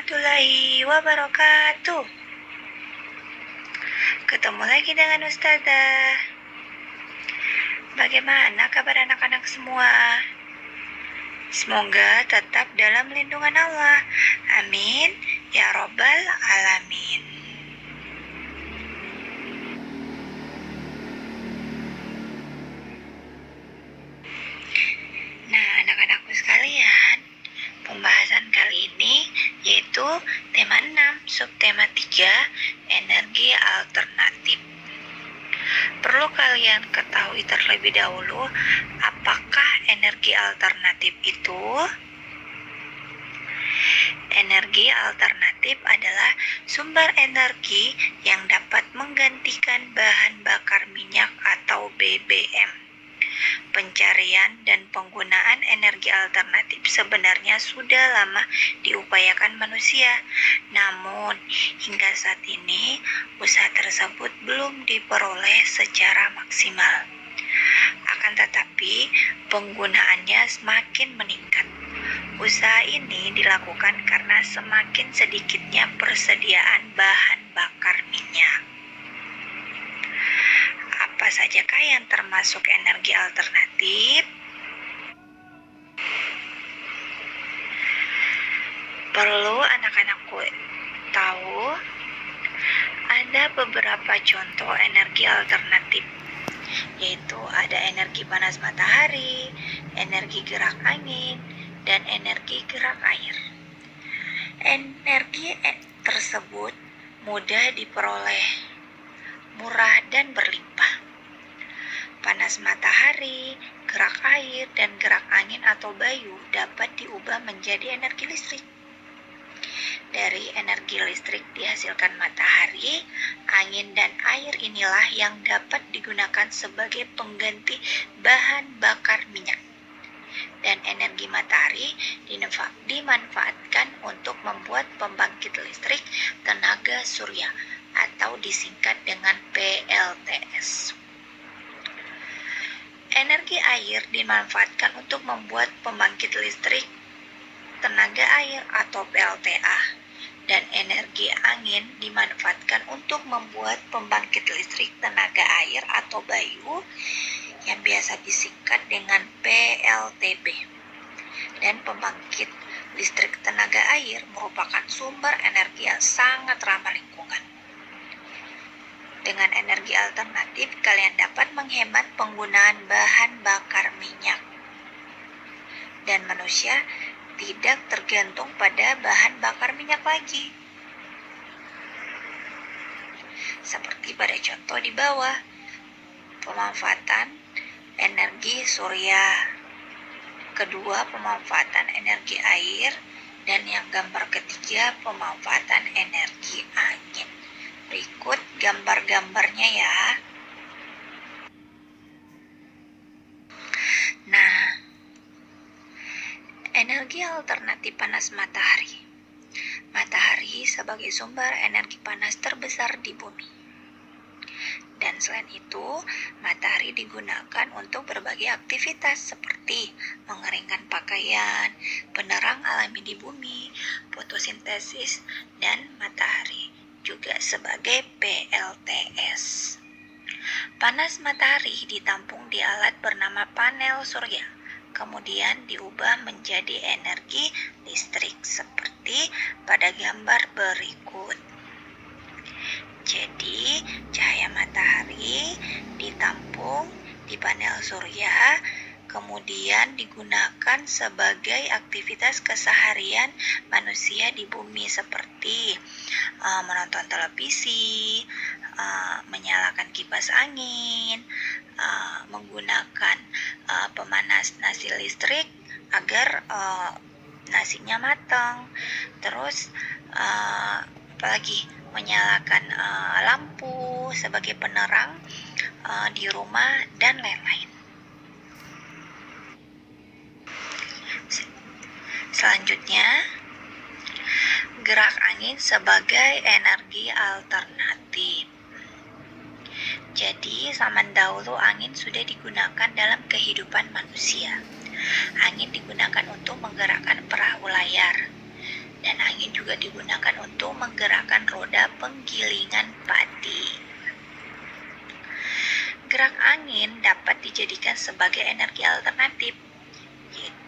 warahmatullahi wabarakatuh. Ketemu lagi dengan Ustazah. Bagaimana kabar anak-anak semua? Semoga tetap dalam lindungan Allah. Amin ya robbal alamin. Nah, anak-anakku sekalian, pembahasan kali ini yaitu tema 6, subtema 3, energi alternatif. Perlu kalian ketahui terlebih dahulu, apakah energi alternatif itu? Energi alternatif adalah sumber energi yang dapat menggantikan bahan bakar minyak atau BBM. Pencarian dan penggunaan energi alternatif sebenarnya sudah lama diupayakan manusia. Namun, hingga saat ini, usaha tersebut belum diperoleh secara maksimal. Akan tetapi, penggunaannya semakin meningkat. Usaha ini dilakukan karena semakin sedikitnya persediaan bahan bakar minyak. Apa sajakah yang termasuk energi alternatif? Perlu anak-anakku tahu, ada beberapa contoh energi alternatif, yaitu ada energi panas matahari, energi gerak angin, dan energi gerak air. Energi tersebut mudah diperoleh, murah dan berlimpah. Panas matahari, gerak air, dan gerak angin atau bayu dapat diubah menjadi energi listrik. Dari energi listrik dihasilkan matahari, angin, dan air inilah yang dapat digunakan sebagai pengganti bahan bakar minyak. Dan energi matahari dimanfaatkan untuk membuat pembangkit listrik tenaga surya atau disingkat dengan PLTS. Energi air dimanfaatkan untuk membuat pembangkit listrik tenaga air atau PLTA, dan energi angin dimanfaatkan untuk membuat pembangkit listrik tenaga air atau bayu yang biasa disingkat dengan PLTB. Dan pembangkit listrik tenaga air merupakan sumber energi yang sangat ramah lingkungan. Dengan energi alternatif, kalian dapat menghemat penggunaan bahan bakar minyak. Dan manusia tidak tergantung pada bahan bakar minyak lagi. Seperti pada contoh di bawah, pemanfaatan energi surya. Kedua, pemanfaatan energi air. Dan yang gambar ketiga, pemanfaatan energi angin. Berikut gambar-gambarnya ya. Nah, energi alternatif panas matahari. Matahari sebagai sumber energi panas terbesar di bumi. Dan selain itu, matahari digunakan untuk berbagai aktivitas seperti mengeringkan pakaian, penerang alami di bumi, fotosintesis, dan matahari juga sebagai PLTS. Panas matahari ditampung di alat bernama panel surya, kemudian diubah menjadi energi listrik seperti pada gambar berikut. Jadi, cahaya matahari ditampung di panel surya, kemudian digunakan sebagai aktivitas keseharian manusia di bumi seperti menonton televisi, menyalakan kipas angin, menggunakan pemanas nasi listrik agar nasinya matang, terus apalagi menyalakan lampu sebagai penerang di rumah dan lain-lain. Selanjutnya, gerak angin sebagai energi alternatif. Jadi, zaman dahulu angin sudah digunakan dalam kehidupan manusia. Angin digunakan untuk menggerakkan perahu layar. Dan angin juga digunakan untuk menggerakkan roda penggilingan padi. Gerak angin dapat dijadikan sebagai energi alternatif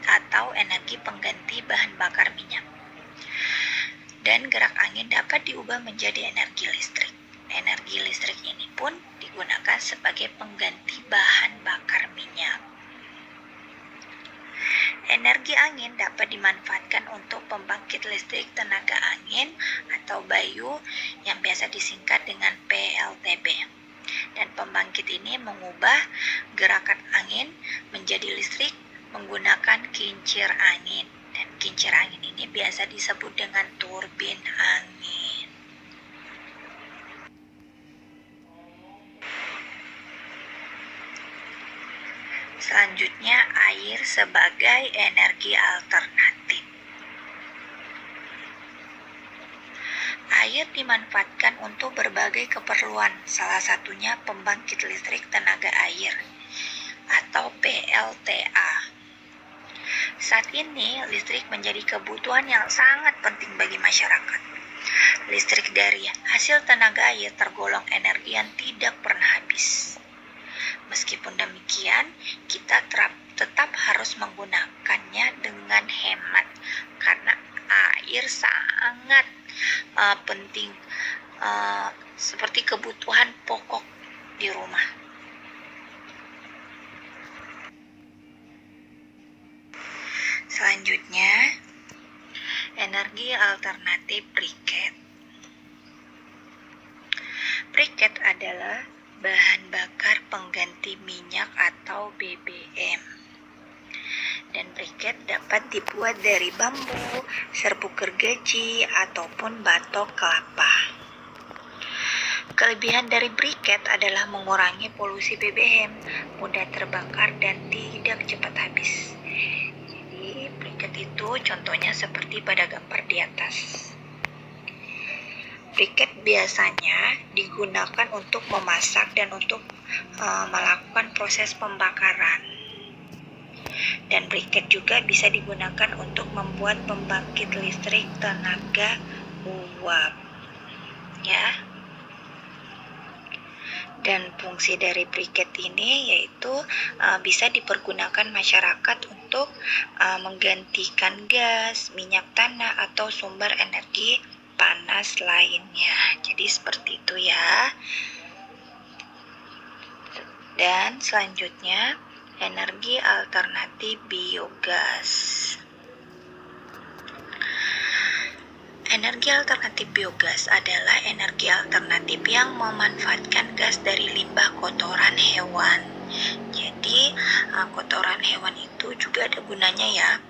atau energi pengganti bahan bakar minyak. Dan gerak angin dapat diubah menjadi energi listrik. Energi listrik ini pun digunakan sebagai pengganti bahan bakar minyak. Energi angin dapat dimanfaatkan untuk pembangkit listrik tenaga angin atau Bayu yang biasa disingkat dengan PLTB. Dan pembangkit ini mengubah gerakan angin menjadi listrik menggunakan kincir angin. Dan kincir angin ini biasa disebut dengan turbin angin. Selanjutnya, air sebagai energi alternatif. Air dimanfaatkan untuk berbagai keperluan, salah satunya pembangkit listrik tenaga air atau PLTA. Saat ini, listrik menjadi kebutuhan yang sangat penting bagi masyarakat. Listrik dari hasil tenaga air tergolong energi yang tidak pernah habis. Meskipun demikian, kita tetap harus menggunakannya dengan hemat karena air sangat penting seperti kebutuhan pokok di rumah. Selanjutnya, energi alternatif briket. Briket adalah bahan bakar pengganti minyak atau BBM. Dan briket dapat dibuat dari bambu, serbuk gergaji, ataupun batok kelapa. Kelebihan dari briket adalah mengurangi polusi BBM, mudah terbakar dan tidak cepat habis. Jadi briket itu contohnya seperti pada gambar di atas. Briket biasanya digunakan untuk memasak dan untuk melakukan proses pembakaran. Dan briket juga bisa digunakan untuk membuat pembangkit listrik tenaga uap. Ya. Dan fungsi dari briket ini yaitu bisa dipergunakan masyarakat untuk menggantikan gas, minyak tanah, atau sumber energi panas lainnya. Jadi seperti itu ya. Dan selanjutnya, energi alternatif biogas. Energi alternatif biogas adalah energi alternatif yang memanfaatkan gas dari limbah kotoran hewan. Jadi kotoran hewan itu juga ada gunanya ya.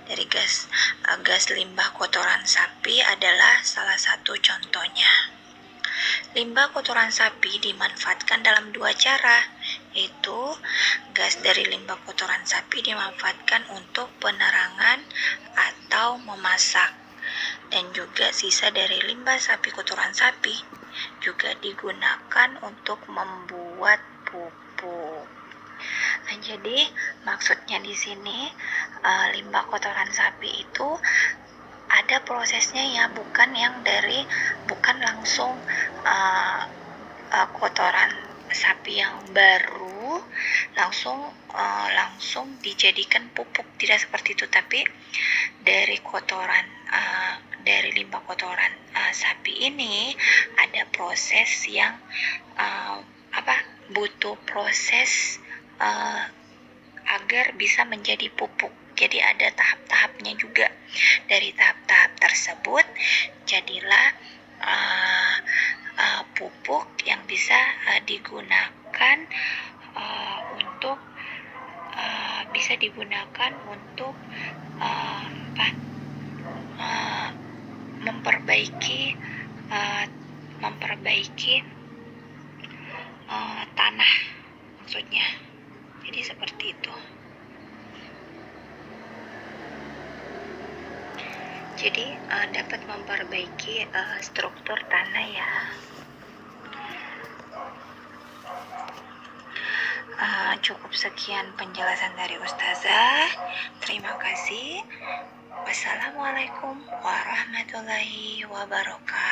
Dari gas limbah kotoran sapi adalah salah satu contohnya. Limbah kotoran sapi dimanfaatkan dalam dua cara, yaitu gas dari limbah kotoran sapi dimanfaatkan untuk penerangan atau memasak, dan juga sisa dari limbah sapi kotoran sapi juga digunakan untuk membuat pupuk. Nah, jadi maksudnya di sini limbah kotoran sapi itu ada prosesnya ya, bukan langsung kotoran sapi yang baru langsung dijadikan pupuk, tidak seperti itu, tapi dari limbah kotoran sapi ini ada proses yang butuh proses agar bisa menjadi pupuk. Jadi ada tahap-tahapnya juga. Dari tahap-tahap tersebut jadilah pupuk yang bisa digunakan untuk memperbaiki tanah, maksudnya. Jadi seperti itu. Jadi dapat memperbaiki struktur tanah ya. Cukup sekian penjelasan dari Ustazah. Terima kasih. Wassalamualaikum warahmatullahi wabarakatuh.